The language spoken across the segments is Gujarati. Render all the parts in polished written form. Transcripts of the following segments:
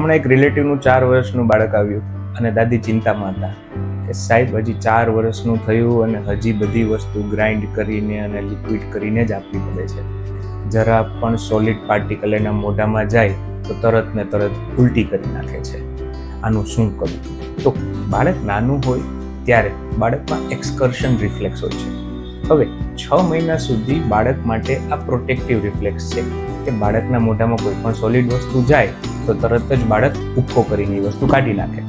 હમણાં એક રિલેટિવનું 4 વર્ષનું બાળક આવ્યું અને દાદી ચિંતામાં હતા કે સાહેબ હજી 4 વર્ષનું થયું અને હજી બધી વસ્તુ ગ્રાઇન્ડ કરીને અને લિક્વિડ કરીને જ આપવી પડે છે. જરા પણ સોલિડ પાર્ટિકલ એના મોઢામાં જાય તો તરત ને તરત ઉલટી કરી નાખે છે. આનું શું કરવું? તો બાળક નાનું હોય ત્યારે બાળકમાં એક્સકર્શન રિફ્લેક્સ હોય છે. હવે 6 મહિના સુધી બાળક માટે આ પ્રોટેક્ટિવ રિફ્લેક્સ છે કે બાળકના મોઢામાં કોઈ પણ સોલિડ વસ્તુ જાય તો તરત જ બાળક ઉપકો કરીને એ વસ્તુ કાઢી નાખે.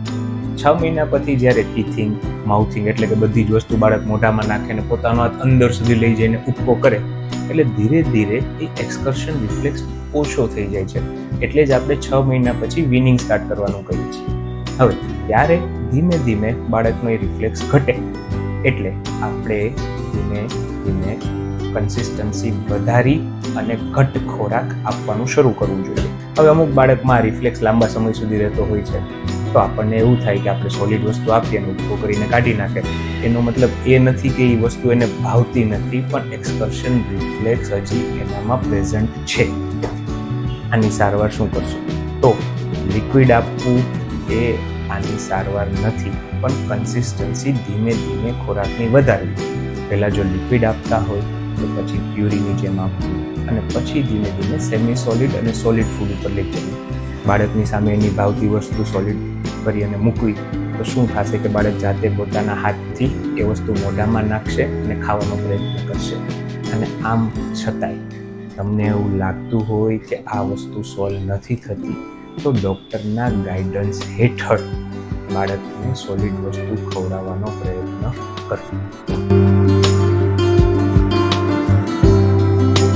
6 મહિના પછી જ્યારે ટીથિંગ, માઉથિંગ એટલે કે બધી જ વસ્તુ બાળક મોઢામાં નાખે ને પોતાનો હાથ અંદર સુધી લઈ જઈને ઉપકો કરે એટલે ધીરે ધીરે એ એક્સકર્શન રિફ્લેક્સ ઓછો થઈ જાય છે. એટલે જ આપણે 6 મહિના પછી વીનિંગ સ્ટાર્ટ કરવાનું કહીએ છીએ. હવે ત્યારે ધીમે ધીમે બાળકનો એ રિફ્લેક્સ ઘટે એટલે આપણે ધીમે ધીમે કન્સિસ્ટન્સી વધારી અને ઘટ ખોરાક આપવાનું શરૂ કરવું જોઈએ. હવે અમુક બાળકમાં રિફ્લેક્સ લાંબા સમય સુધી રહેતો હોય છે તો આપણને એવું થાય કે આપણે સોલિડ વસ્તુ આપીએ અને ઉપકો કરીને કાઢી નાખે. એનો મતલબ એ નથી કે એ વસ્તુ એને ભાવતી નથી, પણ એક્સકર્શન રિફ્લેક્સ હજી એનામાં પ્રેઝન્ટ છે. આની સારવાર શું કરશું? તો લિક્વિડ આપવું એ આની સારવાર નથી, પણ કન્સિસ્ટન્સી ધીમે ધીમે ખોરાકની વધારવી. પહેલાં જો લિક્વિડ આપતા હોય તો પછી પ્યુરીની જેમ આપવું અને પછી ધીમે ધીમે સેમી સોલિડ અને સોલિડ ફૂડ ઉપર લઈ જવું. બાળકની સામે એની ભાવતી વસ્તુ સોલિડ કરી અને મૂકવી તો શું થશે કે બાળક જાતે પોતાના હાથથી એ વસ્તુ મોઢામાં નાખશે અને ખાવાનો પ્રયત્ન કરશે. અને આમ છતાંય તમને એવું લાગતું હોય કે આ વસ્તુ સોલ્વ નથી થતી તો ડૉક્ટરના ગાઈડન્સ હેઠળ બાળકને સોલિડ વસ્તુ ખવડાવવાનો પ્રયત્ન કરવો.